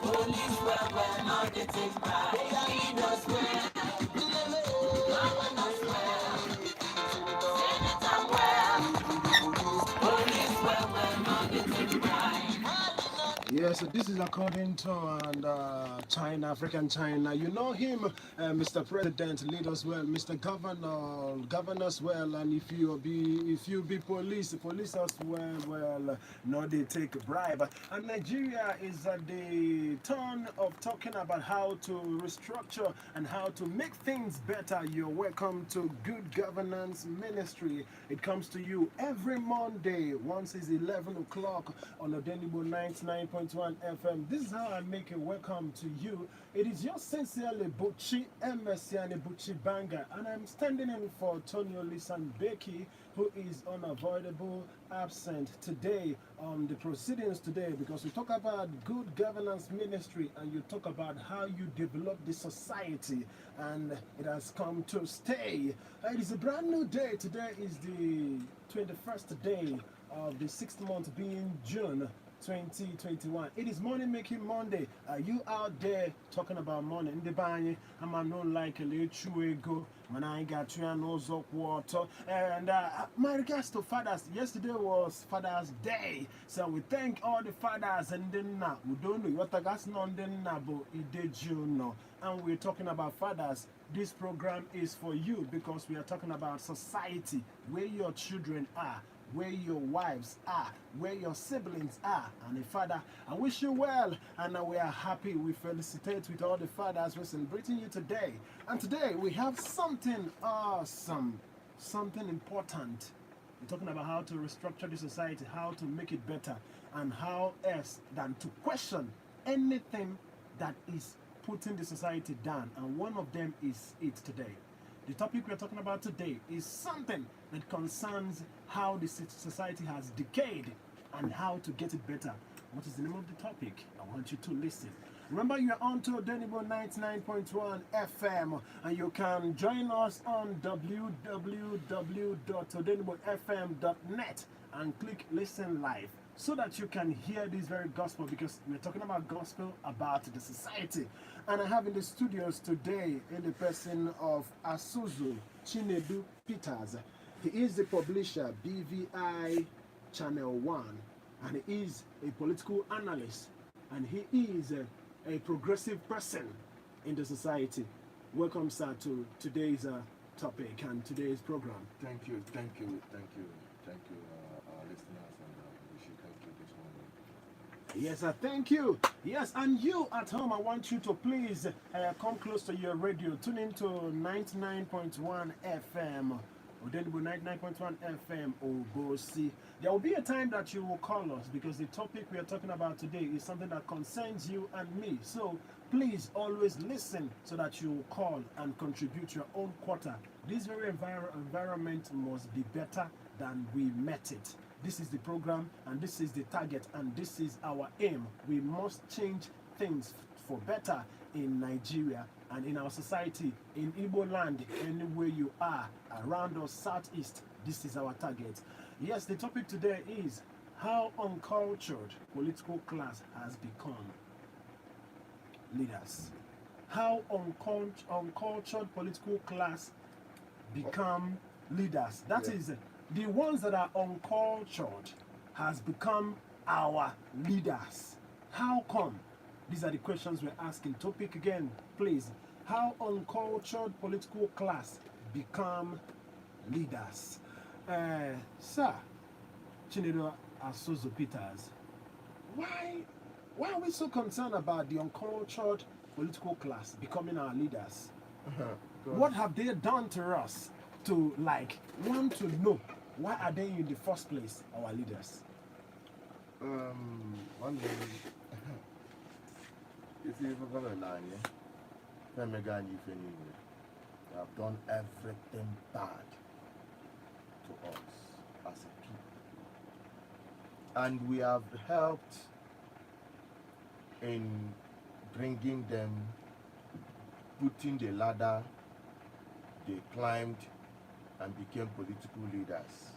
Police well, not they take pride. Leaders well, governors well, senators well. Police well, not they take pride. Yes, so this is according to China, African China. You know him, Mr. President, lead us well, Mr. Governor, govern us well, and if you be police us well, no they take a bribe. And Nigeria is at the turn of talking about how to restructure and how to make things better. You're welcome to Good Governance Ministry. It comes to you every Monday, once it's 11 o'clock on the Denibo 99.1 FM. This is how I make a welcome to you. It is your sincerely Buchi Emesiani Buchi Banga, and I'm standing in for Tonio Lisan Becky, who is unavoidable absent today on the proceedings today, because we talk about Good Governance Ministry and you talk about how you develop the society, and it has come to stay. It is a brand new day. Today is the 21st day of the 6th month, being June 2021. It is Money Making Monday. Are you out there talking about money in the bank? I'm not like a little ego. Man, I got you and also water. And my regards to fathers. Yesterday was Father's Day, so we thank all the fathers. And then we don't know what I got none then but it did you know. And we're talking about fathers. This program is for you because we are talking about society, where your children are, where your wives are, where your siblings are. And the father, I wish you well, and we are happy. We felicitate with all the fathers. We're celebrating you today. And today we have something awesome, something important. We're talking about how to restructure the society, how to make it better, and how else than to question anything that is putting the society down. And one of them is it today. The topic we're talking about today is something that concerns how the society has decayed and how to get it better. What is the name of the topic? I want you to listen. Remember, you're on to Denibo 99.1 FM, and you can join us on www.odenibofm.net and click listen live, so that you can hear this very gospel, because we're talking about gospel about the society. And I have in the studios today in the person of Asuzu Chinedu Peters. He is the publisher, BVI Channel 1, and he is a political analyst, and he is a progressive person in the society. Welcome, sir, to today's topic and today's program. Thank you, our listeners, and we should help you this morning. Yes, thank you. Yes, and you at home, I want you to please come close to your radio. Tune into 99.1 FM. Odenigbo 99.1 FM, Obosi. There will be a time that you will call us, because the topic we are talking about today is something that concerns you and me. So please always listen so that you will call and contribute your own quota. This very environment must be better than we met it. This is the program, and this is the target, and this is our aim. We must change things for better in Nigeria and in our society, in Igbo land, anywhere you are, around us, southeast. This is our target. Yes, the topic today is how uncultured political class has become leaders. How uncultured political class become leaders. That is, the ones that are uncultured has become our leaders. How come? These are the questions we're asking. Topic again, please. How uncultured political class become leaders. Sir, Chinedu Asuzu Peters, why are we so concerned about the uncultured political class becoming our leaders? What have they done to us to want to know why are they in the first place our leaders? One day, if you ever got a line, they have done everything bad to us as a people, and we have helped in bringing them, putting the ladder. They climbed and became political leaders.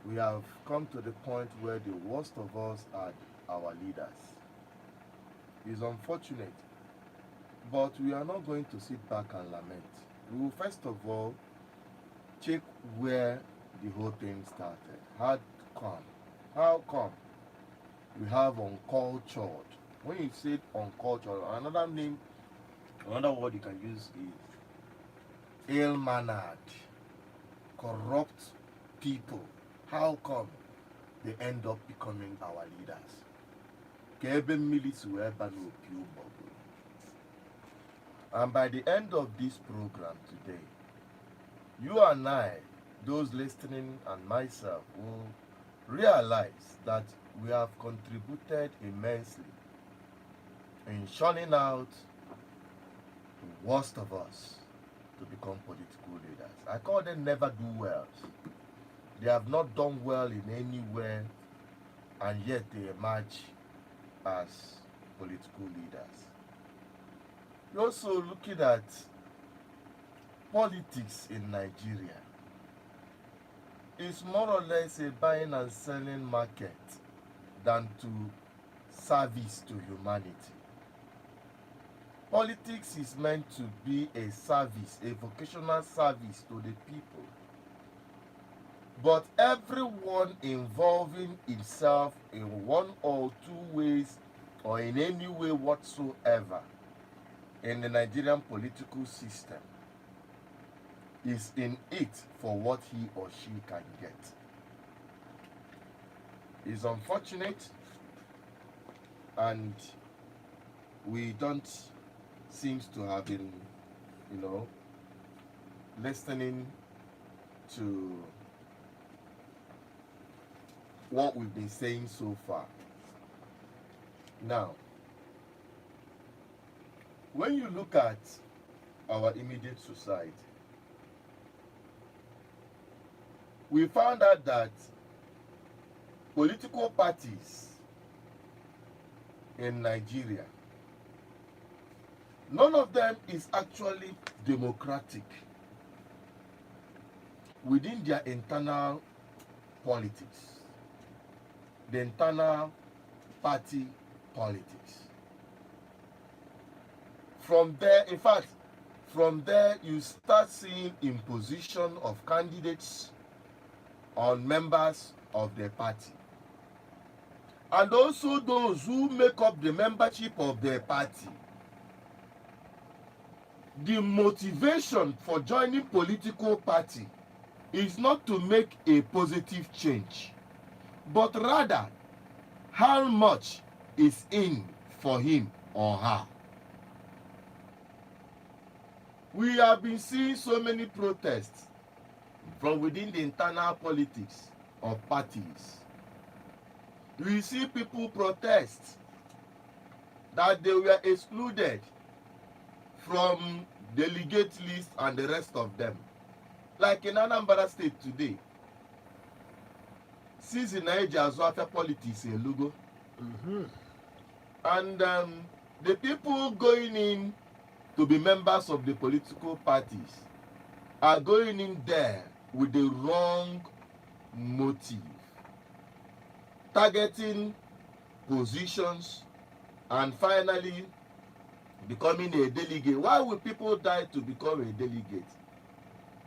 We have come to the point where the worst of us are our leaders. It's unfortunate. But we are not going to sit back and lament. We will first of all check where the whole thing started. How come we have uncultured? When you say uncultured, another word you can use is ill-mannered, corrupt people. How come they end up becoming our leaders? And by the end of this program today, you and I, those listening and myself, will realize that we have contributed immensely in shunning out the worst of us to become political leaders. I call them never do wells. They have not done well in anywhere, and yet they emerge as political leaders. You're also looking at politics in Nigeria. It's more or less a buying and selling market than to service to humanity. Politics is meant to be a service, a vocational service to the people. But everyone involving himself in one or two ways or in any way whatsoever in the Nigerian political system is in it for what he or she can get. It's unfortunate, and we don't seem to have been, listening to what we've been saying so far. Now, when you look at our immediate society, we found out that political parties in Nigeria, none of them is actually democratic within their internal politics, the internal party politics. From there, in fact, you start seeing imposition of candidates on members of the party. And also those who make up the membership of the party. The motivation for joining political party is not to make a positive change, but rather how much is in for him or her. We have been seeing so many protests from within the internal politics of parties. We see people protest that they were excluded from delegate list and the rest of them. Like in Anambra State today, since in Nigeria politics a logo, and the people going in to be members of the political parties are going in there with the wrong motive, targeting positions and finally becoming a delegate. Why would people die to become a delegate?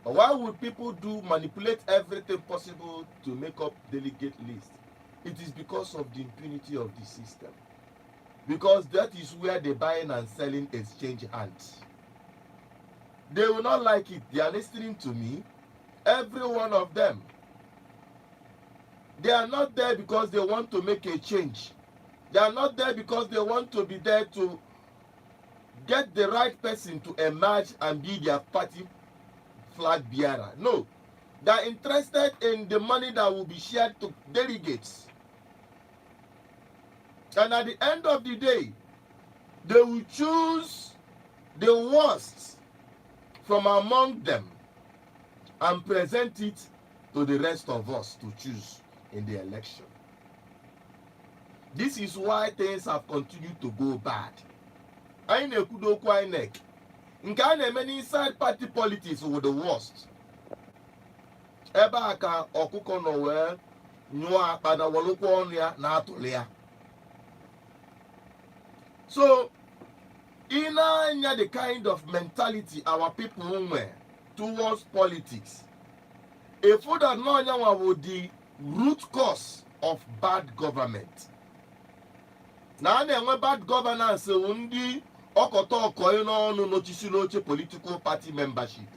Or why would people manipulate everything possible to make up delegate list? It is because of the impunity of the system. Because that is where the buying and selling exchange hands. They will not like it. They are listening to me. Every one of them. They are not there because they want to make a change. They are not there because they want to be there to get the right person to emerge and be their party flag bearer. No. They are interested in the money that will be shared to delegates. And at the end of the day, they will choose the worst from among them and present it to the rest of us to choose in the election. This is why things have continued to go bad. I know many inside party politics were the worst. Eba okuko no we nyua pada wolokwo onia na atolia. So, in the kind of mentality our people were towards politics, if we don't know the root cause of bad government. Na na-enwe bad governance ndị ọkọtọ ọkọ n'ọnụ n'ochisi n'oche political party membership.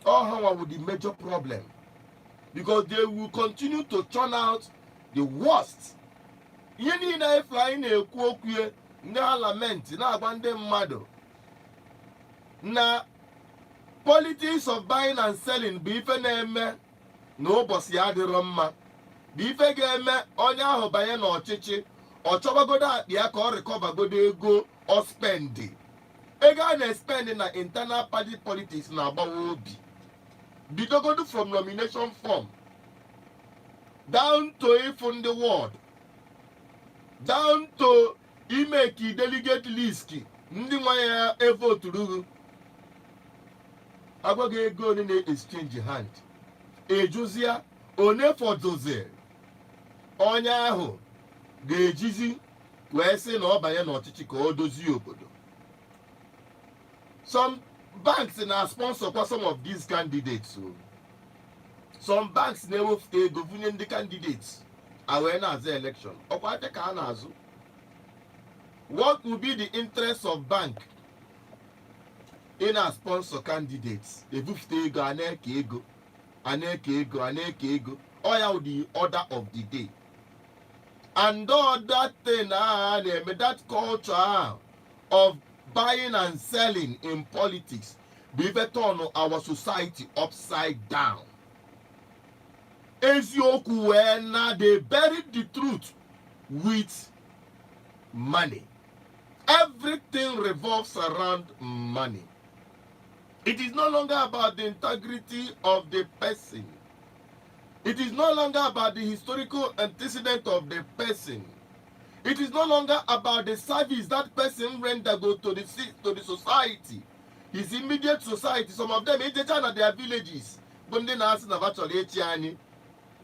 How would the major problem? Because they will continue to churn out the worst. Ihe niile efu anyị na-ekwu okwu ndị lament na-agba ndị mmadụ na politics of buying and selling bụ ife na-eme na ụbọchị adịrọ mma, bụ ife ga-eme onye ahụ banye n'ọchịchị ọ chọbagodo akpị ya ka ọ rịkọbagodo ego ọ spendi. Ego a na-espendi na internal party politics na-agbawa obi, bidogodo from nomination form down to ịfụ ndị ward, down to imeki delegate list ndị nwa ya evoturu agwaghị ego onye na-exchange hand ejuzia onye fọdụzir onye ahụ ga-ejizi wee sị na ọ banye n'ọchịchị ka o dozie obodo. Some banks na-sponsor kwa some of these candidates. Some banks na-ewepụta ego vunye ndị candidates wee na-azụ election. Ọkwa aka ka a na-azụ. What will be the interest of bank in a sponsor candidates? Ebupụta ego a na-eke ego a na-eke ego a na-eke ego. All ya the order of the day. And all that thing, that culture of buying and selling in politics, we turn our society upside down. Ezioku when they buried the truth with money. Everything revolves around money. It is no longer about the integrity of the person. It is no longer about the historical antecedent of the person. It is no longer about the service that person render go to the society, his immediate society. Some of them, at their villages.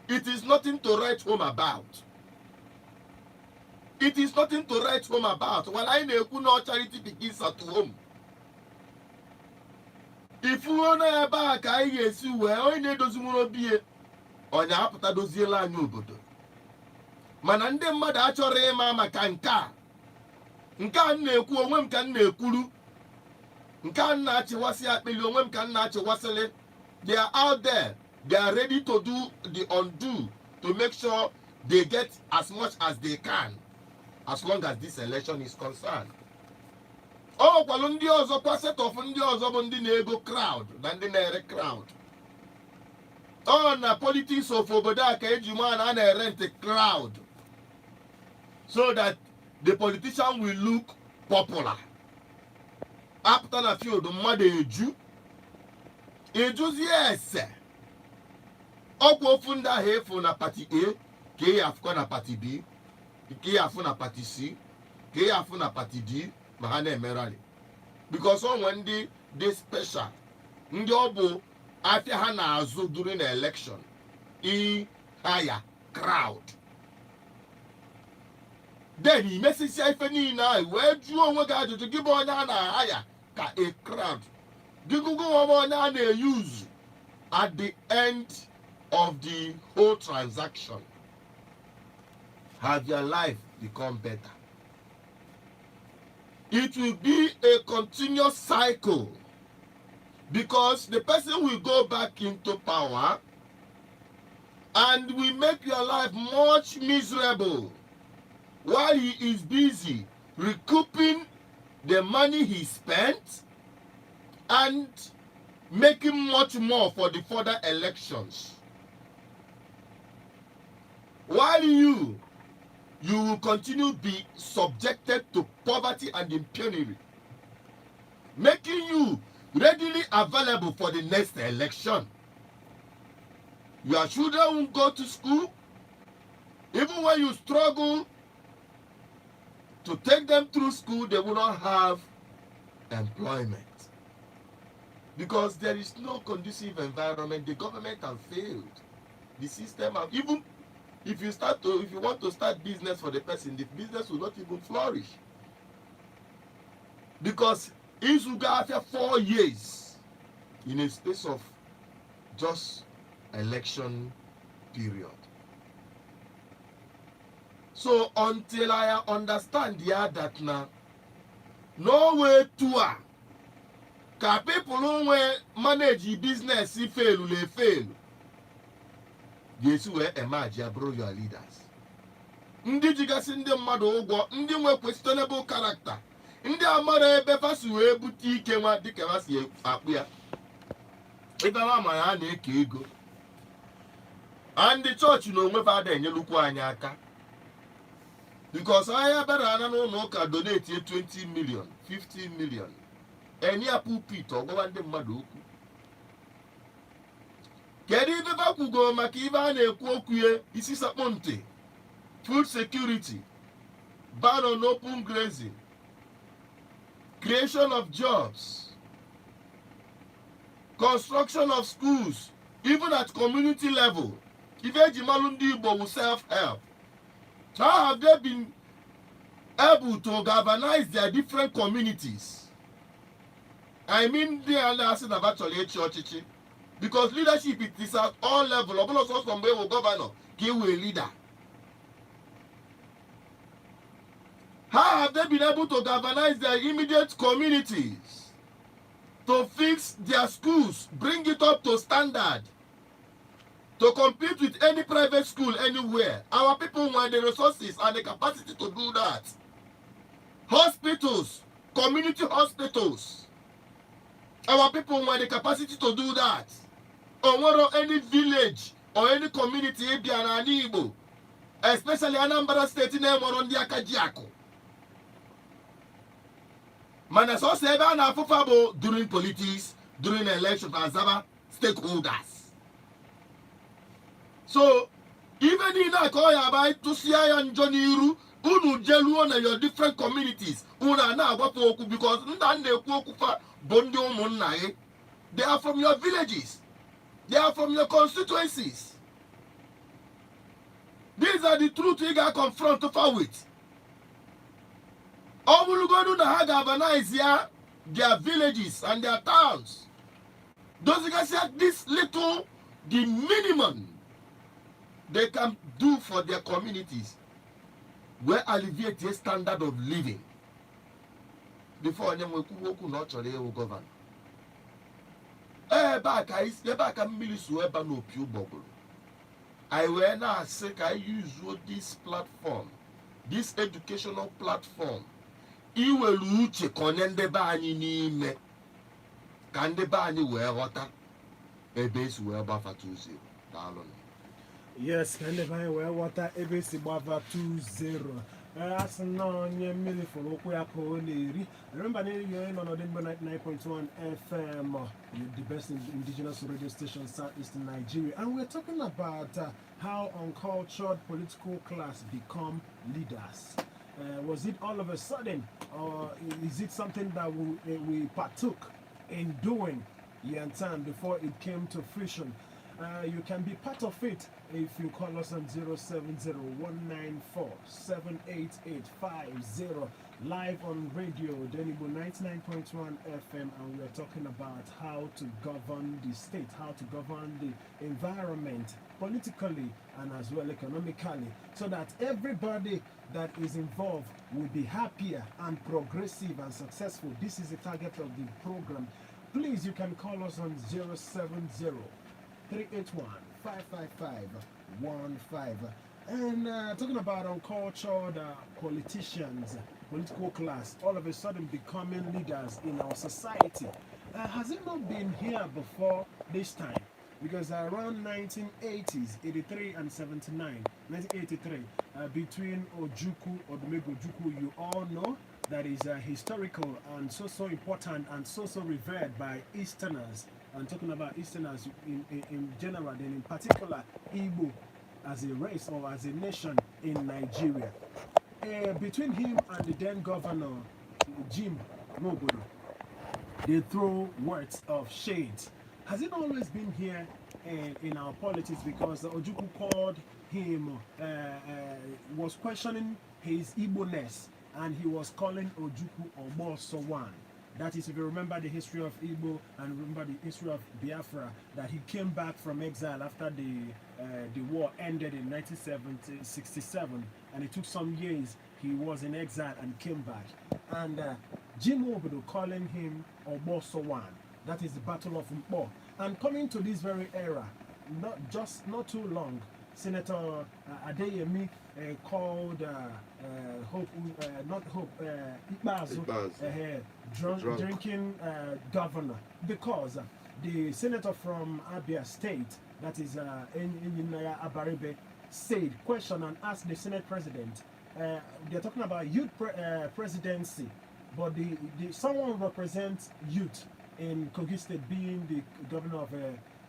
It is nothing to write home about. It is nothing to write home about. When I know charity begins at home. If you want to back, I guess you will only doesn't be onye apụta doziela anyị obodo. Mana ndị mmadụ achọrọ ịma maka nke a na-ekwu onwe m ka m na-ekwuru, nke a na-achịwasị akpịlị onwe m ka m na-achịwasịlị. They are out there, they are ready to do the undo to make sure they get as much as they can as long as this election is concerned. Ọ kwalụ ndị ọzọ kwa set of ndị ọzọ bụ ndị na-ego crowd na ndị na-ere crowd. On the politics of Obodaka Ejuman and a rent a crowd so that the politician will look popular. After a few, the mother Eju. Eju's yes. Oko funda hefo na party A, ke afko na party B, ke afo na party C, ke afo na party D, mahane merali. Because on when they special, ndi obo after Hanazu during the election, higher crowd. Then he message if any now where do you want to give on higher a crowd? Do go on they use at the end of the whole transaction. Have your life become better? It will be a continuous cycle. Because the person will go back into power and will make your life much miserable while he is busy recouping the money he spent and making much more for the further elections. While you will continue to be subjected to poverty and impunity, making you readily available for the next election. Your children won't go to school. Even when you struggle to take them through school, they will not have employment. Because there is no conducive environment. The government has failed. The system have, even if you want to start business for the person, the business will not even flourish. Because Izuga after 4 years in a space of just election period. So until I understand that now, no way to ka people who manage business fail. Yes, we emerge abroad your leaders. Ndị jigasị ndị mmadụ ụgwọ, ndị nwe questionable character, ndị amara ebe fasi wee bute ike nwa dịka ha si akpụ ya. Ebe ha mara ha na-eke ego. And the church na onwe fa ada enyelukwu anyị aka. Because ahịa bịara ana n'ụlọ ụka donate 20 million, 15 million. Enye pulpit ọgwụwa ndị mmadụ okwu. Kedu ibe fa kwugo maka ibe a na-ekwu okwu ya isi sakpụ ntị? Food security, ban on open grazing, creation of jobs, construction of schools, even at community level. If Ejimalundi Igbo will self-help, how have they been able to galvanize their different communities? I mean, they are asking about church, because leadership it is at all levels. Also, some way governor, he will leader. How have they been able to galvanize their immediate communities to fix their schools, bring it up to standard, to compete with any private school anywhere? Our people want the resources and the capacity to do that. Hospitals, community hospitals. Our people want the capacity to do that. Or any village or any community, especially Anambra State in Akajiako. Manaso Seba na Fufabo during politics, during elections, and Zaba stakeholders. So, even in Akoya by Tusia and Joniru, Unu Jelu on your different communities, Una na Wapoku, because Ndande Kufa, Bondio Munae, they are from your villages, they are from your constituencies. These are the truth you got confront to far with. All will go to the galvanize their villages and their towns. Those guys said this little, the minimum they can do for their communities will alleviate the standard of living before them will not govern. I will now say I use this platform, this educational platform. Iwelu uche konye ndebe anyị n'ime ka ndebe anyị wee ghọta ebe esi wee gbafata ụzọ daalụ. Yes, ka ndebe anyị wee ghọta ebe esi gbafata ụzọ. Asị na onye mmiri fụrụ ụkwụ ya ka ọ na-eri. Remember, you're in on 99.1 FM, the best indigenous radio station Southeastern Nigeria, and we're talking about how uncultured political class become leaders. Was it all of a sudden, or is it something that we partook in doing, you understand, before it came to fruition? You can be part of it if you call us on 070-194-78850, live on radio, Denibo 99.1 FM, and we're talking about how to govern the state, how to govern the environment politically and as well economically, so that everybody that is involved will be happier and progressive and successful. This is the target of the program. Please, you can call us on 070-381-55515. And talking about uncultured politicians, political class, all of a sudden becoming leaders in our society. Has it not been here before this time? Because around 1980s, 83 and 79, 1983, between Ojukwu, Odumegwu Ojukwu, you all know that is historical and so important and so revered by Easterners. I'm talking about Easterners in general, and in particular Igbo as a race or as a nation in Nigeria. Between him and the then governor, Jim Mobodo, they throw words of shades. Has it always been here in our politics? Because Ojukwu called him, was questioning his Igbo-ness, and he was calling Ojukwu Ogbo Sowan. That is, if you remember the history of Igbo and remember the history of Biafra, that he came back from exile after the war ended in 1967, and it took some years. He was in exile and came back. And Jim Obodo calling him Ogbo Sowan. That is the Battle of Mpo. And coming to this very era, not too long, Senator Adeyemi called Ikpeazu drinking governor, because the senator from Abia State, that is Naira Account, said, questioned and asked the Senate president. They're talking about youth presidency, but someone represents youth in Kogi State, being the governor of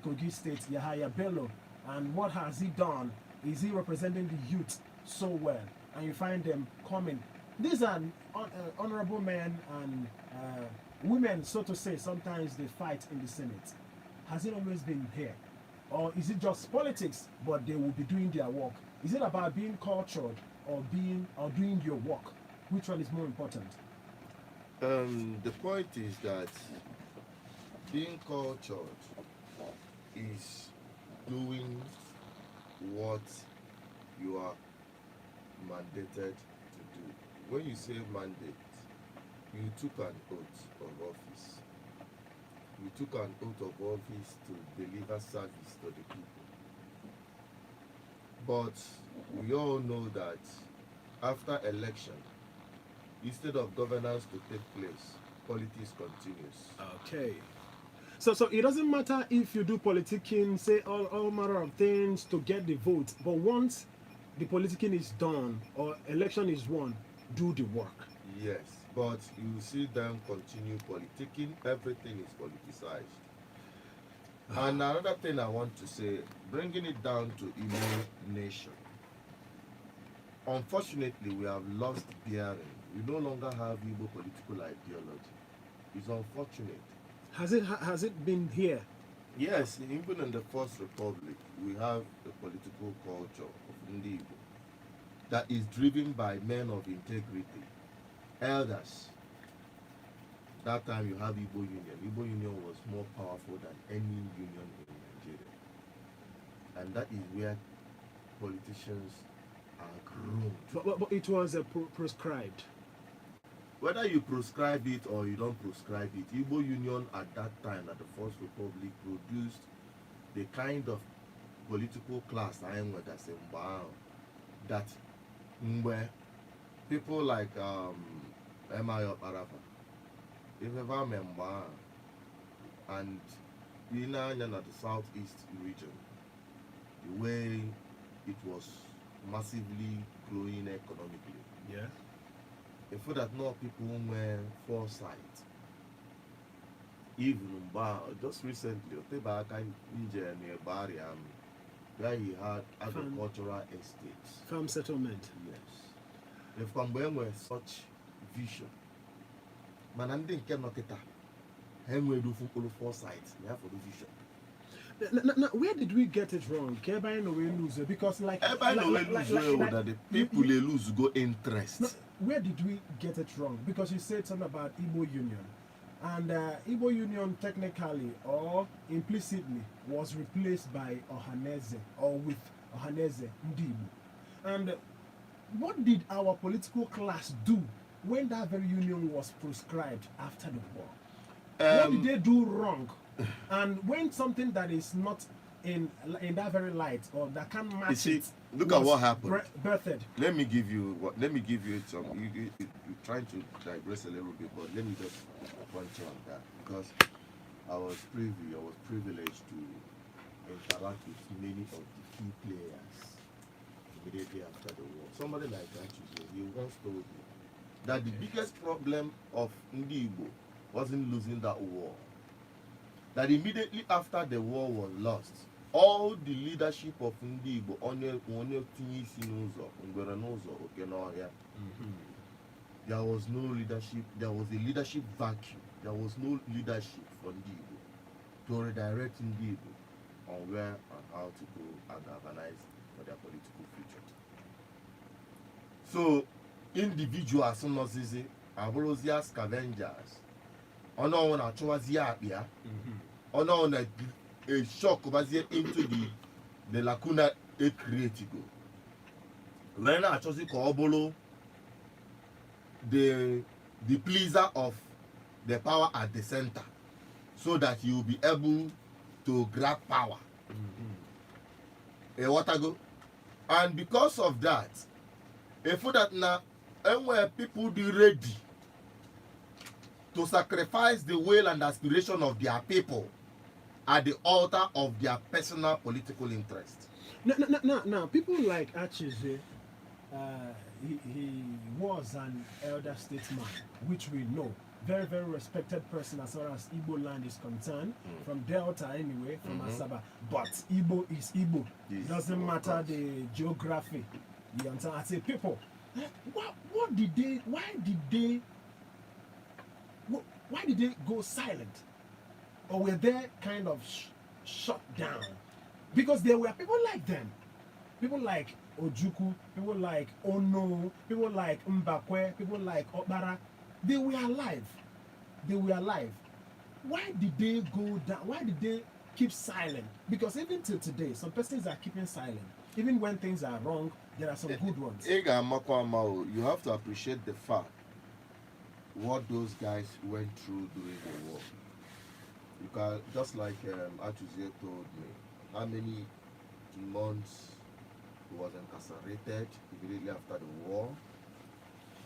Kogi State, Yahaya Bello. And what has he done? Is he representing the youth so well? And you find them coming. These are honorable men and women, so to say. Sometimes they fight in the Senate. Has it always been here? Or is it just politics, but they will be doing their work? Is it about being cultured or doing your work? Which one is more important? The point is that being cultured is doing what you are mandated to do. When you say mandate, you took an oath of office. You took an oath of office to deliver service to the people. But we all know that after election, instead of governance to take place, politics continues. Okay. So it doesn't matter if you do politicking, say all manner of things to get the vote, but once the politicking is done or election is won, do the work. Yes, but you see them continue politicking, everything is politicized. And another thing I want to say, bringing it down to Igbo nation. Unfortunately, we have lost bearing. We no longer have Igbo political ideology. It's unfortunate. Has it been here? Yes, even in the First Republic, we have a political culture of Ndi Igbo that is driven by men of integrity, elders. That time you have Igbo Union. Igbo Union was more powerful than any union in Nigeria. And that is where politicians are groomed. But it was prescribed. Whether you prescribe it or you don't prescribe it, Igbo Union at that time, at the First Republic, produced the kind of political class that where people like Emayo Parafa, and at the southeast region, the way it was massively growing economically. Yeah. Before that, no people were foresight. Even just recently, where he had agricultural estates. Farm settlement. Yes. If Kwambwe were such vision, Manandi Kenoketa, Henry do foresight, we have for the vision. Now, where did we get it wrong? Because that the people they lose go interest. No, where did we get it wrong? Because you said something about Igbo Union, and Igbo Union technically or implicitly was replaced by Ohaneze or with Ohaneze Ndibu. And what did our political class do when that very union was proscribed after the war? What did they do wrong? And when something that is not in that very light or that can't match it, look at what happened. Birthed. Let me give you some. You're trying to digress a little bit, but let me just punch on that because I was privileged to interact with many of the key players immediately after the war. Somebody like that, he once told me that the biggest problem of Ndi Igbo wasn't losing that war. That immediately after the war was lost, all the leadership of Ndi Igbo there was no leadership, there was a leadership vacuum, there was no leadership for Ndi Igbo to redirect Ndi Igbo on where and how to go and organize for their political future. So, individuals nọzizi abụrụzia scavengers. Ọnụ na-achụwazi akpịa. Ọnụ na-eshọkụbazie into the lacuna e create go. Wee na-achọzi ka ọ bụrụ the pleaser of the power at the center, so that you will be able to grab power. Whatago? And because of that, if that now, when people be ready to sacrifice the will and aspiration of their people at the altar of their personal political interest. Now, people like Achize, he was an elder statesman, which we know. Very, very respected person as far as Igbo land is concerned, from Delta anyway, from Asaba. But Igbo is Igbo. Yes, doesn't matter the geography. You understand? I say, people, why did they go silent? Or were they kind of shut down? Because there were people like them. People like Ojuku, people like Ono, people like Mbakwe, people like Obara. They were alive. They were alive. Why did they go down? Why did they keep silent? Because even till today, some persons are keeping silent. Even when things are wrong, there are some good ones. You have to appreciate the fact what those guys went through during the war. You can, just like Achuzie told me, how many months he was incarcerated immediately after the war,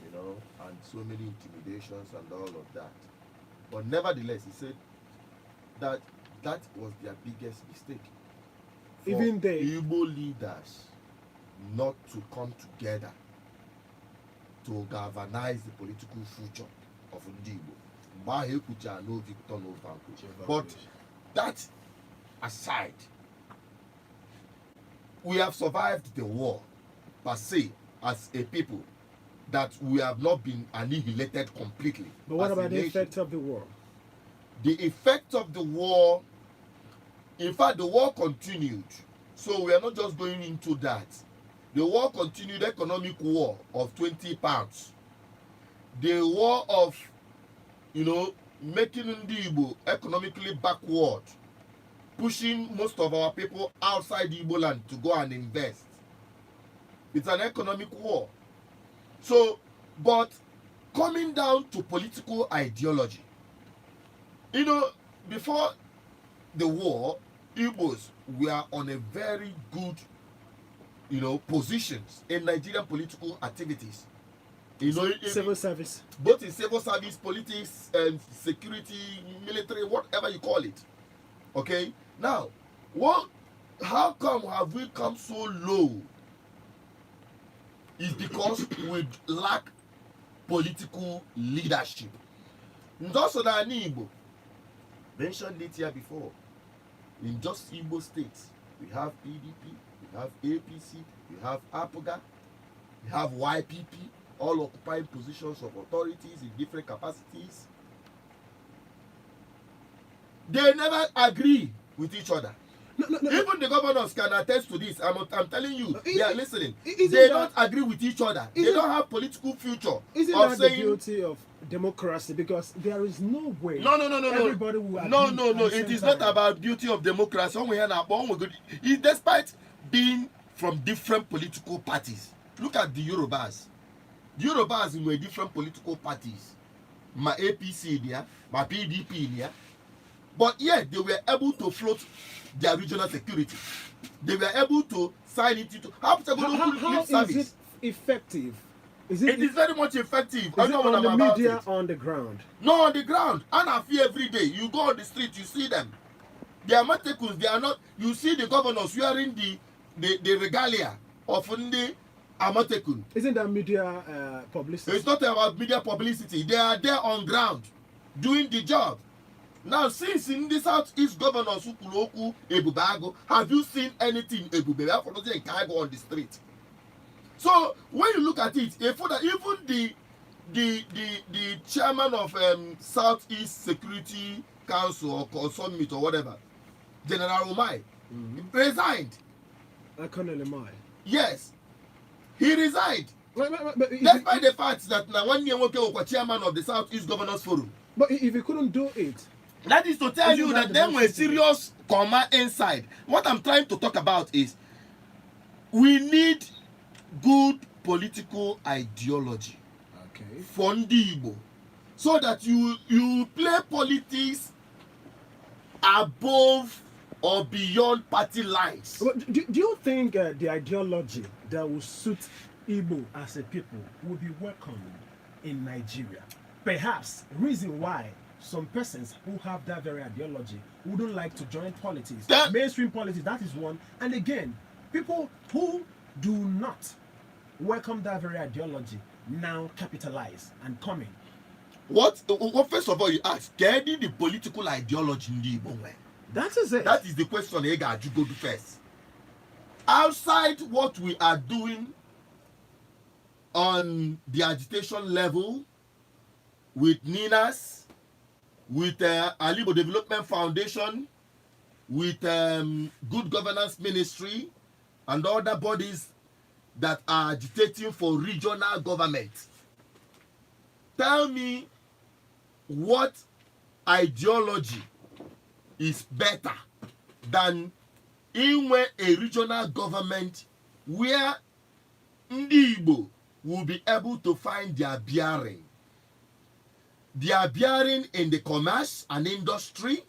you know, and so many intimidations and all of that. But nevertheless, he said that that was their biggest mistake. For even they Igbo leaders not to come together to galvanize the political future of Igbo. No victor, no vanquish. But that aside, we have survived the war per se as a people, that we have not been annihilated completely. But what about the effect of the war? The effect of the war, in fact, the war continued. So we are not just going into that. The war continued, economic war of 20 pounds. The war of, you know, making Igbo economically backward, pushing most of our people outside Igbo land to go and invest. It's an economic war. So, but coming down to political ideology, you know, before the war, Igbos were on a very good, you know, positions in Nigerian political activities. You know, civil service, both in civil service, politics, and security, military, whatever you call it. Okay, now, how come have we come so low? Is because we lack political leadership. Just on Igbo, mentioned it here before. In just Igbo states, we have PDP, we have APC, we have APOGA, we have YPP, all occupying positions of authorities in different capacities. They never agree with each other. No. Even the governors can attest to this. I'm telling you, they are listening. They don't agree with each other. They don't have political future. Isn't that the beauty of democracy? Because there is no way. No. Everybody will agree. No. It is not about beauty of democracy. Despite being from different political parties. Look at the Yorubas. The Yorubas were different political parties. My APC there, my PDP there. But yet they were able to float their regional security. They were able to sign it into. How is it effective? It is very much effective. Is it on the media or on the ground? No, on the ground. And I feel every day. You go on the street, you see them. They are Matekos. They are not. You see the governors wearing the regalia of the Amatekun. Isn't that media publicity? It's not about media publicity. They are there on ground doing the job. Now, since in the Southeast governors Ukuloku, Ebubago, have you seen anything Ebube on the street? So when you look at it, even the chairman of Southeast Security Council or Summit or whatever, General Umai, resigned. Colonel Emai. Yes. He resigned. But Despite the fact that now 1 year was chairman of the Southeast Governors Forum. But if he couldn't do it, that is to tell you that there were serious comma inside. What I'm trying to talk about is we need good political ideology for Ndi Igbo, so that you play politics above or beyond party lines. But do you think the ideology that will suit Igbo as a people will be welcome in Nigeria? Perhaps reason why some persons who have that very ideology wouldn't like to join politics, mainstream politics, that is one. And again, people who do not welcome that very ideology now capitalize and come in. What first of all you ask, getting the political ideology in the Igbo way? That is it. That is the question you got to go to first. Outside what we are doing on the agitation level with NINAS, with Alibo Development Foundation, with Good Governance Ministry, and other bodies that are agitating for regional government. Tell me what ideology is better than in a regional government where Ndi Igbo will be able to find their bearing. Their bearing in the commerce and industry,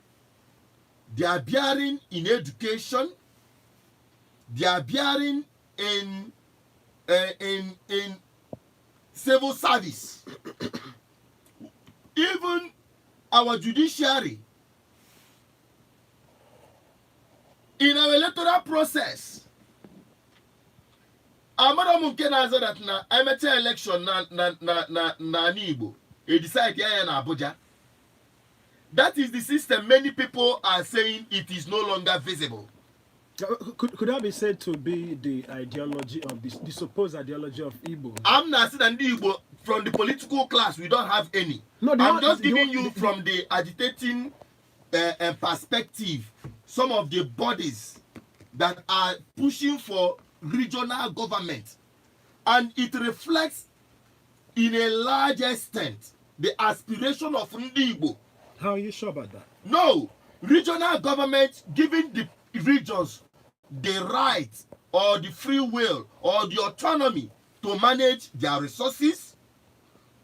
their bearing in education, their bearing in civil service. Even our judiciary, in our electoral process. Amara mumke na aza that na amateur election na Igbo. He decide here in Abuja. That is the system. Many people are saying it is no longer visible. Could that be said to be the ideology of the supposed ideology of Igbo? I'm not saying that Igbo from the political class we don't have any. No, I'm just giving you from the agitating perspective some of the bodies that are pushing for regional government, and it reflects in a large extent the aspiration of Ndi Igbo. How are you sure about that? No, regional government giving the regions the right or the free will or the autonomy to manage their resources,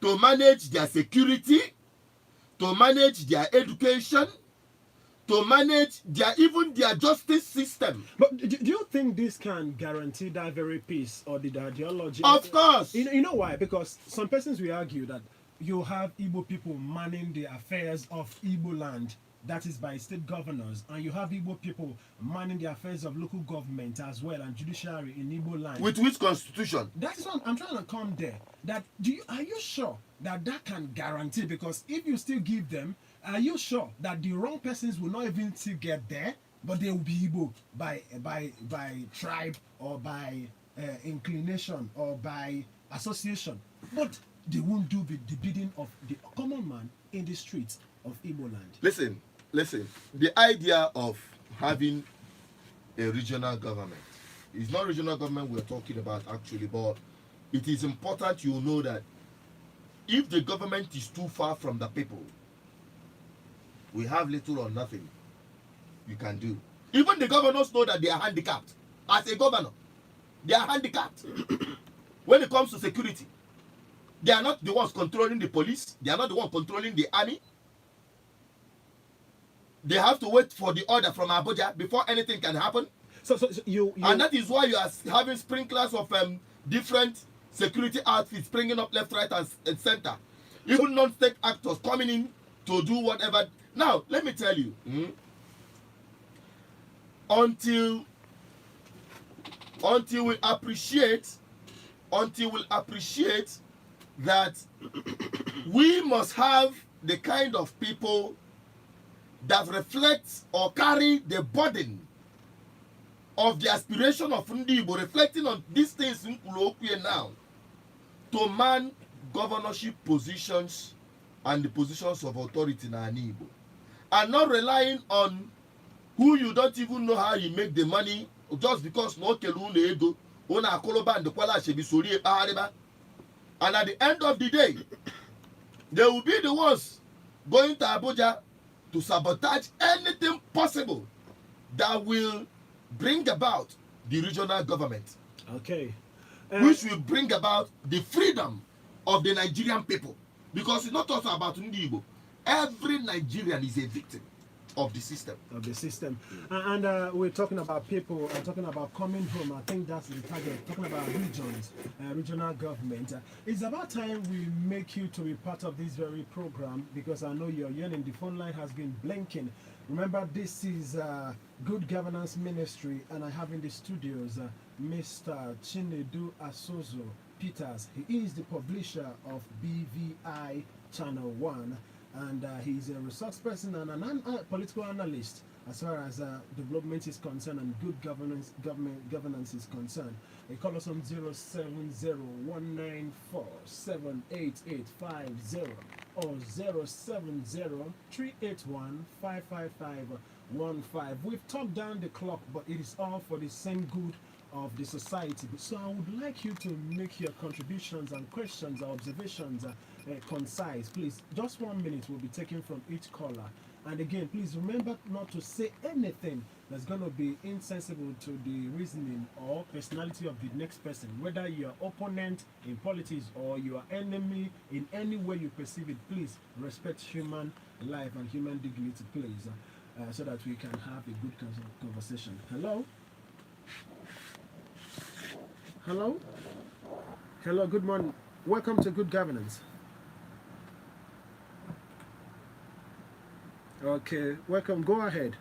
to manage their security, to manage their education, to manage even their justice system. But do you think this can guarantee that very peace or the ideology? Of course. You know why? Because some persons will argue that you have Igbo people manning the affairs of Igbo land, that is by state governors, and you have Igbo people manning the affairs of local government as well and judiciary in Igbo land. With which constitution? That is what I'm trying to come there. Are you sure that can guarantee? Because if you still give them, are you sure that the wrong persons will not even still get there, but they will be Igbo by tribe or by inclination or by association, but they won't do the bidding of the common man in the streets of Igbo land? Listen. The idea of having a regional government is not regional government we're talking about actually, but it is important you know that if the government is too far from the people, we have little or nothing you can do. Even the governors know that they are handicapped. As a governor, they are handicapped when it comes to security. They are not the ones controlling the police. They are not the ones controlling the army. They have to wait for the order from Abuja before anything can happen. So you and that is why you are having sprinklers of different security outfits springing up left, right, and center. Even non-state actors coming in to do whatever. Now, let me tell you, until we appreciate that we must have the kind of people that reflects or carry the burden of the aspiration of Ndi Igbo, reflecting on these things in Kulokwe now, to man governorship positions and the positions of authority in Ndi Igbo, and not relying on who you don't even know how you make the money, just because no kelu na ego una akoloba and kwala shebi sori ekpariba. And at the end of the day, they will be the ones going to Abuja to sabotage anything possible that will bring about the regional government. Okay. Which will bring about the freedom of the Nigerian people. Because it's not also about Ndibo. Every Nigerian is a victim of the system. And we're talking about people, talking about coming home. I think that's the target. Talking about regions, regional government. It's about time we make you to be part of this very program, because I know you're yearning. The phone line has been blinking. Remember, this is Good Governance Ministry, and I have in the studios Mr. Chinedu Asozo Peters. He is the publisher of BVI Channel 1, and he's a resource person and a political analyst as far as development is concerned and good governance is concerned. He call us on 070-194-78850 or 070-381-55515. We've talked down the clock, but it is all for the same good of the society. So I would like you to make your contributions and questions or observations concise. Please, just 1 minute will be taken from each caller. And again, please remember not to say anything that's going to be insensible to the reasoning or personality of the next person, whether you're opponent in politics or your enemy in any way you perceive it. Please respect human life and human dignity, please, so that we can have a good conversation. Hello? Hello? Hello, good morning. Welcome to Good Governance. Okay, welcome. Go ahead.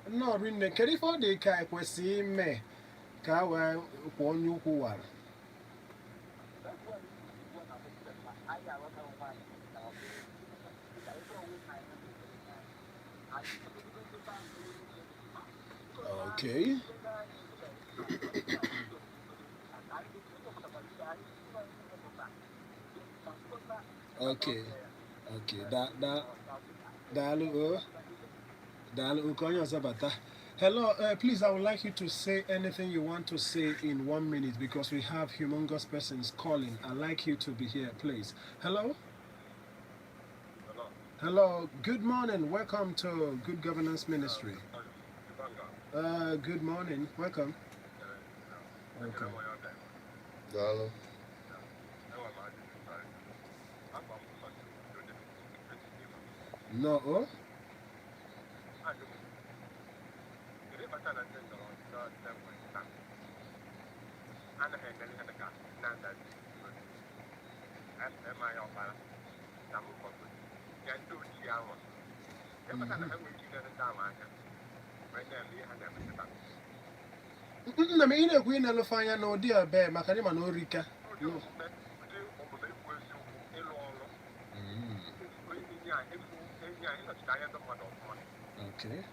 No, Rinne, kedu ife ọ dị ka ekwesị ime ka a wee kwụọ onye ukwu wara? Okay. Okay. Hello, please, I would like you to say anything you want to say in 1 minute because we have humongous persons calling. I'd like you to be here, please. Hello? Hello, good morning. Welcome to Good Governance Ministry. Good morning. Welcome. Welcome. Hello. No. Oh? Na me ina kuina lo fanya no dia be makani manorika. No. Okay.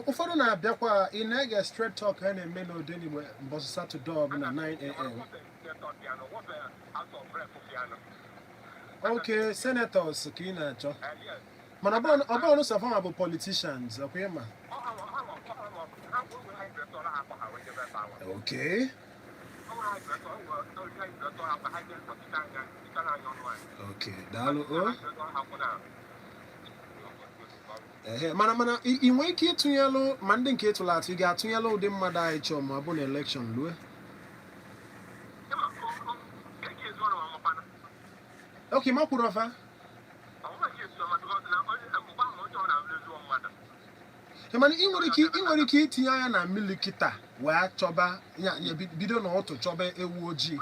Ụfọdụ na-abịakwa ị na-ege straight talk a na-eme n'ụdị n'igbe mbọsị Satọde ọbụla 9 a.m. Okay, senators ka ị na-achọ mana ọ bụrụ sọfa ma bụ politicians ọkwa ịma. Okay. Okay, daalụ o. Mana ị nwee ike ịtụnyelụ ma ndị nke ịtụrụ atụ ị ga-atụnyelụ ụdị mmadụ anyị chọọ ma ọ bụ na elekshọn lue. Okay, ma kwuru ọfa. Mana ị nwere ike itinye anya na mmiri kịta wee chọba ya bido n'ụtụ chọba ewu ojii.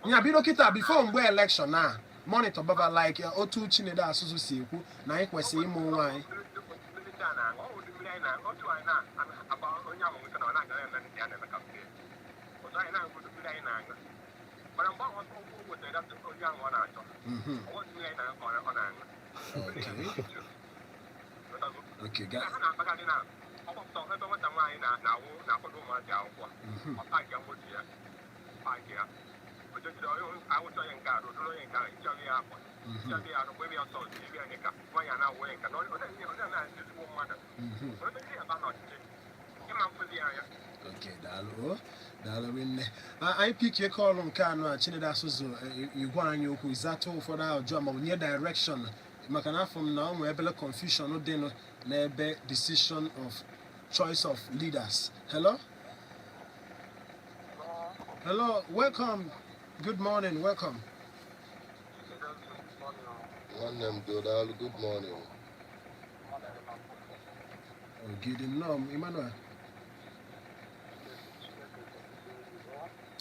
Ya bido kịta before mgbe elekshọn a monitor baba like otu Chinedu asụsụ si ekwu na anyị kwesịrị ịmụ nwa anyị. Okay, got Okay, daalụ rinne. Anyị pikie kọlụ nke anọ a Chinedu asụsụ igwe anyị okwu ịzatụ ụfọdụ ajụjụ ma nye direction maka na afọ m na ụmụ ebele confusion dị n'ebe decision of choice of leaders. Hello, welcome, good morning, welcome. Good morning. Good enough, Emmanuel.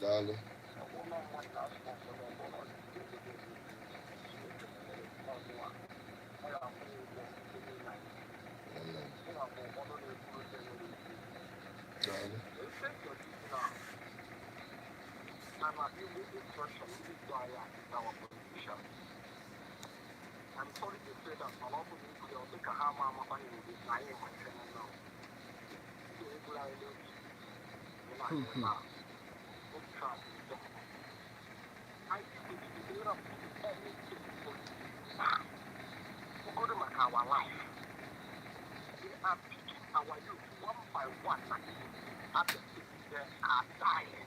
Daalụ. I'm sorry to say that a lot of people don't think how mama money will be lying my channel now. I think the leader of anything go to our life. We are picking our youth one by one at the they are dying.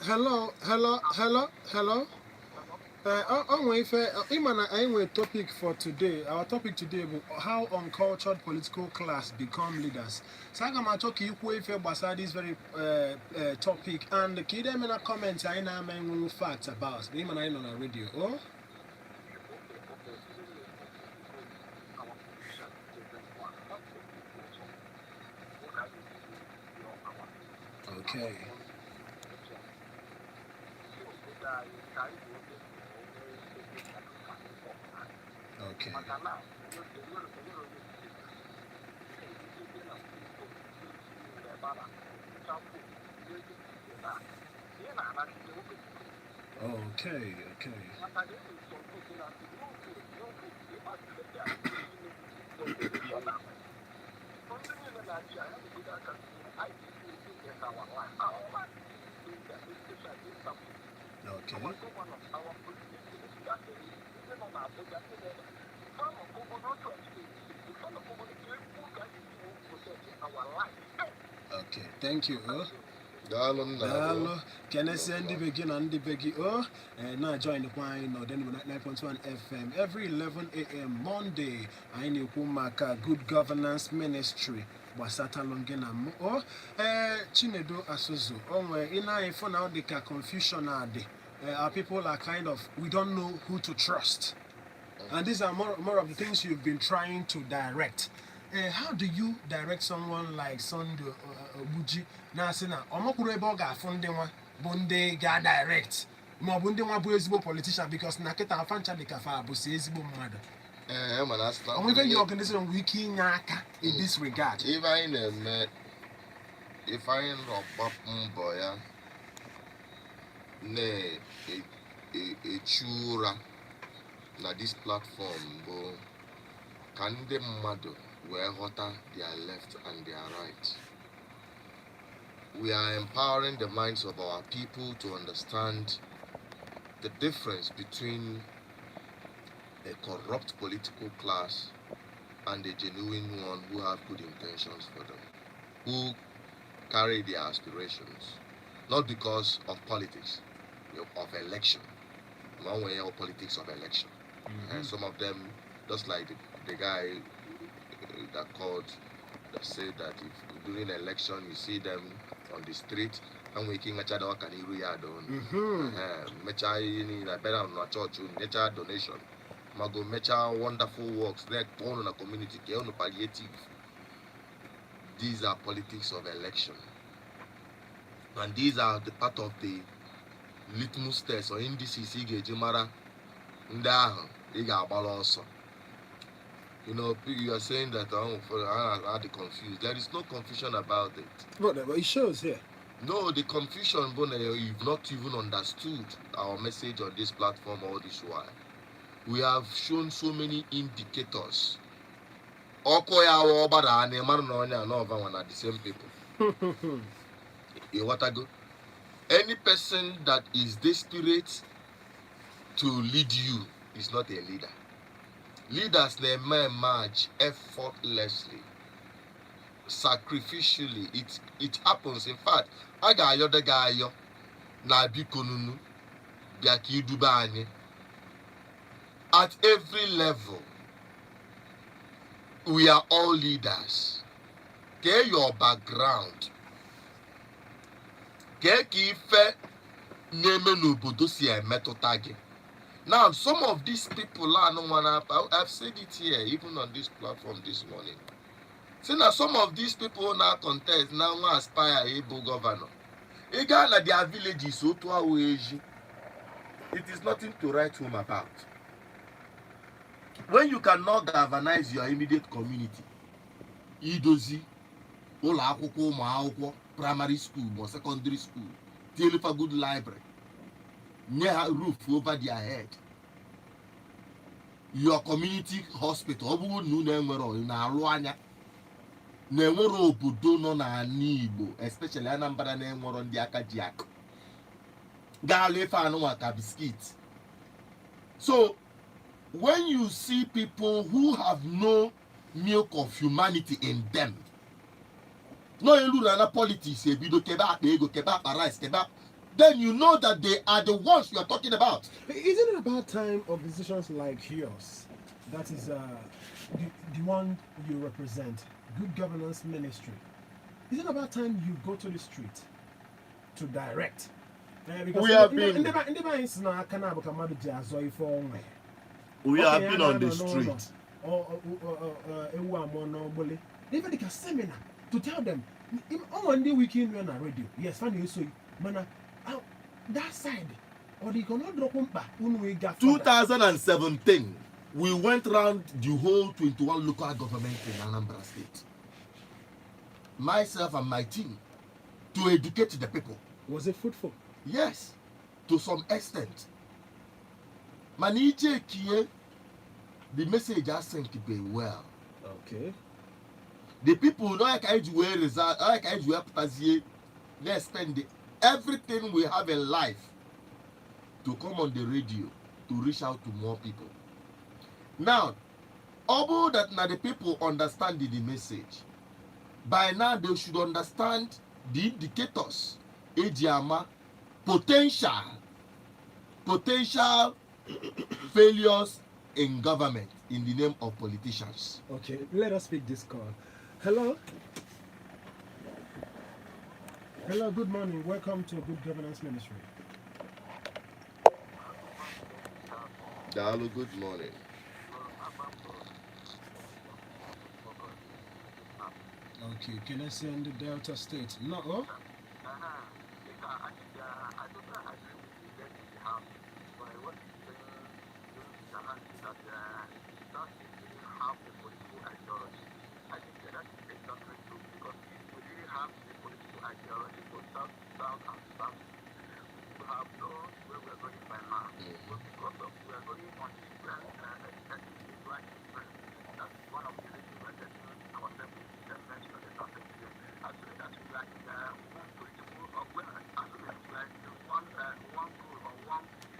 Hello. Anyway, topic for today. Our topic today is how uncultured political class become leaders. So I'm going to talk to you about this very topic and the kid in a comment I know facts about. I'm on a radio. Oh. Okay. Okay. Okay. Okay, thank you. Dalo, can I send the begin and the beggy? Now join the wine or then 9.1 FM every 11 a.m. Monday. I know Kumaka Good Governance Ministry. Wasata Longena Mo. Chinedu Asuzu. In our phone now, the confusion are there. Our people are kind of, we don't know who to trust. And these are more of the things you've been trying to direct. How do you direct someone like Sunday Buji? Now, Sina, Omokuru Eboga Fundewa, Bunde ga direct. Mo Bunde wa bu ezigbo politician because Naketa Afancha de Kafa bu ezigbo mmadụ. Even your organization will inye aka in this regard. If I rock mbọ ya na-echura na this platform bụ ka ndị mmadụ wee ghọta their left and their right. We are empowering the minds of our people to understand the difference between a corrupt political class and a genuine one who have good intentions for them, who carry their aspirations, not because of politics, of election, one way or politics of election. And some of them, just like the guy that called, that said that if during election you see them on the street and waking a child can you nature donation, mago mecha wonderful works, like on a community, palliative. These are politics of election, and these are the part of the litmus test or indices Jimara Ndaho also. You know, you are saying that I the confused. There is no confusion about it. But it shows here. No, the confusion, you've not even understood our message on this platform all this while. We have shown so many indicators. Okoya Obada and Emmanuel are the same people. What I go? Any person that is desperate to lead you is not a leader. Leaders they may emerge effortlessly, sacrificially. It happens. In fact, I got the guy na bikonunu biaki dubani. At every level, we are all leaders. Get your background. Get ife name no bodosi e metotage. Now, some of these people are no one. I've said it here, even on this platform this morning. See now, some of these people now contest, now aspire able governor. Again, like their villages, so to our age, it is nothing to write home about. When you cannot galvanize your immediate community, idozi, ola akwụkwọ ụmụ akwụkwọ, primary school or secondary school, till for good library. Near roof over their head. Your community hospital, especially Anambra Nemoro on the Akajiak. Galefa and biscuit. So when you see people who have no milk of humanity in them, no politics, then you know that they are the ones you are talking about. Isn't it about time organizations like yours, that is the one you represent, Good Governance Ministry, isn't it about time you go to the street to direct? Because we have been on the street. Even like a seminar to tell them, one day we came on a radio. Yes, funny, so that side, or they cannot drop on back when we got 2017. We went around the whole 21 local government in Anambra State. Myself and my team to educate the people. Was it fruitful? Yes, to some extent. Manije Kie, the message I sent to be well. Okay. The people know I can't wear result, I can't wear patazie. They spend everything we have in life to come on the radio to reach out to more people. Now, although that now the people understand the message, by now they should understand the indicators, AGMA, potential failures in government in the name of politicians. Okay, let us pick this call. Hello? Hello, good morning. Welcome to Good Governance Ministry. Hello, good morning. Okay, can I see in the Delta State? No, oh? I don't know. I agree with you that we have, but I want to say during the analysis that that didn't have the political ideology. I think that is exactly true because if we didn't have the political ideology for South and South, we would have known where we are going by now. But because of we are going on different like different, that's one of the reasons we're getting ourselves in mentioned the topic today. As soon as we like one political or well, as soon as we like one goal or one view,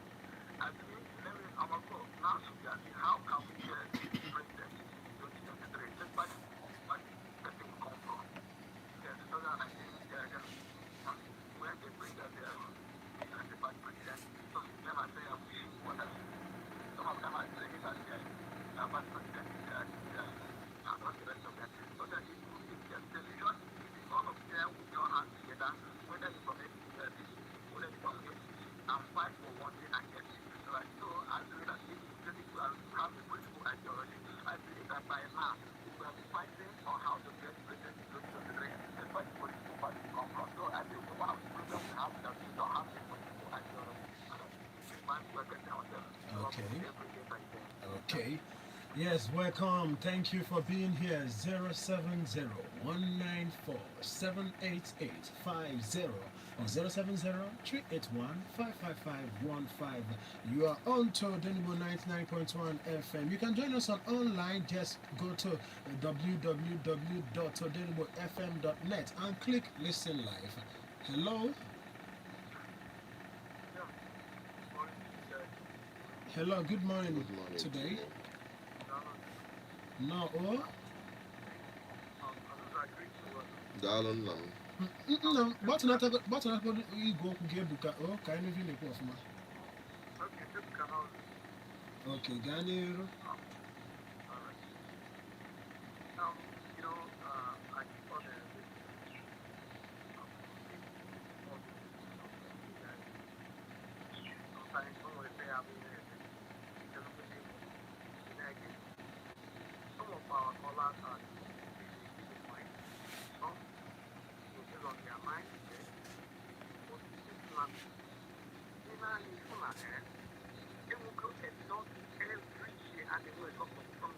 as we let me our goal now should be how can we get president in 2023 just by getting come from. There's another I think when they bring that there as a bad president, so them I say I'm wishing what else. Some of them are saying that I'm bad president and not the rest of them. But then it will be the decision all of them with your hands together, whether it's from APC, whether it's from APC, and fight for one thing and get it. Right? So I believe that if you really have a political ideology, I believe that by now we will be fighting on how to get president in 2023 despite the political party come from. So I think one of the problems we have is that we don't have a political ideology. And I think we're getting ourselves Okay. every day by day. Okay. Yes, welcome. Thank you for being here. 070 194 78850 or 070 381 55515. You are on to Denimo 99.1 FM. You can join us on online. Just go to www.odenimofm.net and click listen live. Hello. Hello, good morning, Good morning today. to you. No, oh? Daalụ nna m. No, button at you go get buka. Oh, kind of in the coffee. Okay, Ganiro. Some of our callers are really mind. Some will on their mind, but they will go and not every year and they will come from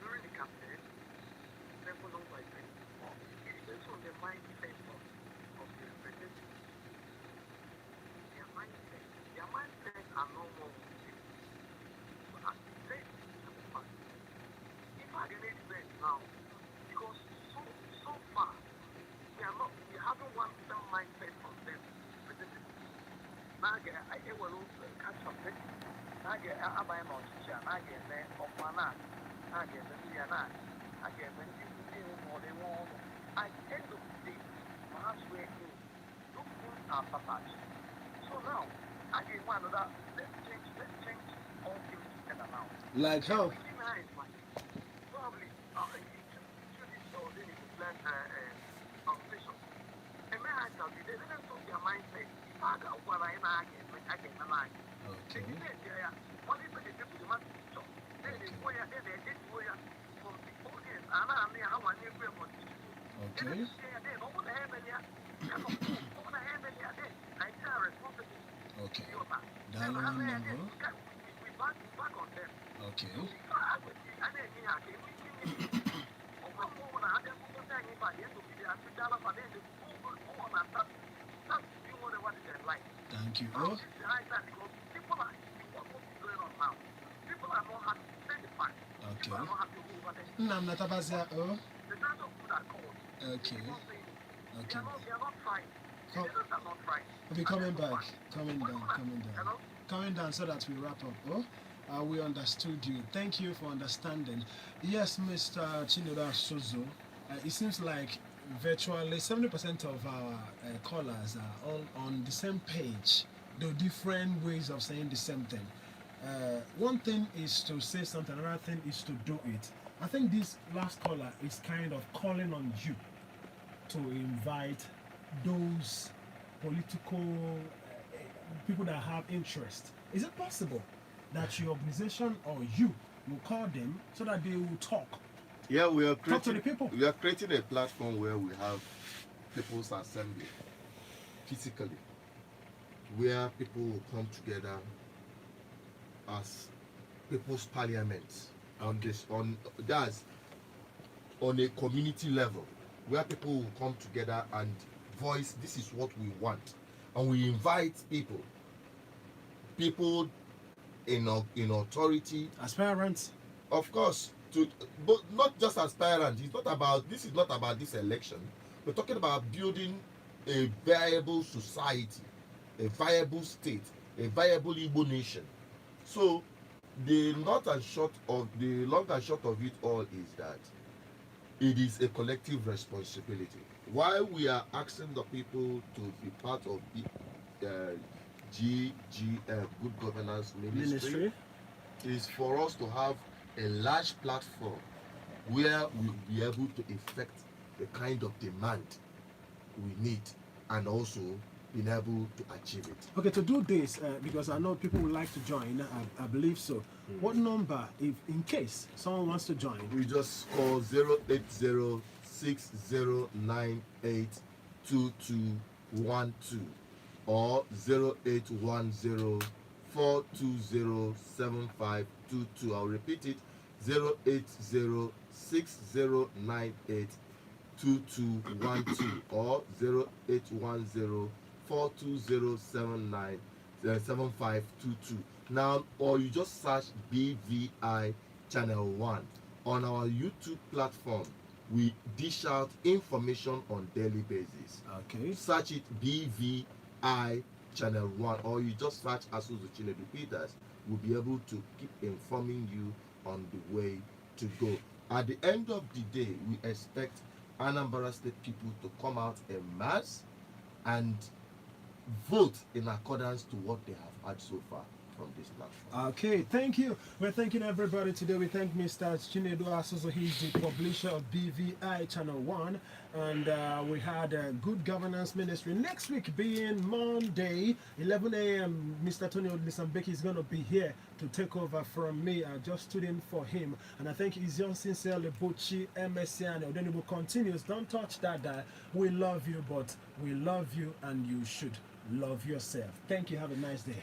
during the campaign, therefore not by it depends on the mindset of the representative. Their mindset are no more if I relate that now, because so far we haven't won some mindset from them. Now I will catch up with I get a buy my teacher, I get there of mana, I get the Diana, I get when you more they want. At the end of the day, perhaps we're in looking at Papachi. So now I get one of that. Let's change all things together now. Like how? Probably, you this or then you plan foundation. And may I tell you, they didn't talk their mindset. If I got one I get my mind. Okay. What if they do the master picture? Then they go here, then they get where from the audience, and I'm here, how I never want to do. Okay. Then over the heaven here, over the heaven here, then I tell responsibility. Okay. Then we back on them. Okay. Thank you. Oh. People are going on now. People are not happy to say the fact. Okay. People are not happy over there. Nam Natabazia. Oh. The kind of food are called. Okay. They are not trying. The Come, leaders are not trying. we'll be coming back. Coming down. Coming down so that we wrap up. Oh. We understood you. Thank you for understanding. Yes, Mr. Chinoda Sozo. It seems like virtually 70% of our callers are all on the same page, though different ways of saying the same thing. One thing is to say something, another thing is to do it. I think this last caller is kind of calling on you to invite those political people that have interest. Is it possible that your organization or you will call them so that they will talk Yeah, we are Talk to the people. We are creating a platform where we have people's assembly physically, where people will come together as people's parliament on that's on a community level, where people will come together and voice this is what we want, and we invite people in authority, Aspirants. of course, to, but not just aspirants. This is not about this election. We're talking about building a viable society, a viable state, a viable Igbo nation. So the long and short of it all is that it is a collective responsibility. Why we are asking the people to be part of the GGM, Good Governance Ministry, is for us to have a large platform where we'll be able to effect the kind of demand we need, and also being able to achieve it. Okay, to do this, because I know people would like to join, I believe so. What number, if in case someone wants to join? We just call 08060982212 or 0810-420-7522. I'll repeat it, 08060982212 or 0810-420-7522. Now, or you just search BVI Channel 1. On our YouTube platform, we dish out information on daily basis. Okay. Search it BVI Channel 1, or you just search Asuzu Chinedu Peters. We'll be able to keep informing you on the way to go. At the end of the day, we expect Anambra State people to come out en masse and vote in accordance to what they have had so far from this platform. Okay, thank you. We're thanking everybody today. We thank Mr. Chinedu Asuzu. He's the publisher of BVI Channel 1. And we had a Good Governance Ministry. Next week being Monday, 11 a.m., Mr. Tony Odlisambeki is going to be here to take over from me. I just stood in for him. And I think he's young, sincerely, Bochi, MSC, and Odenibu continues. Don't touch that dial. We love you, but we love you, and you should love yourself. Thank you. Have a nice day.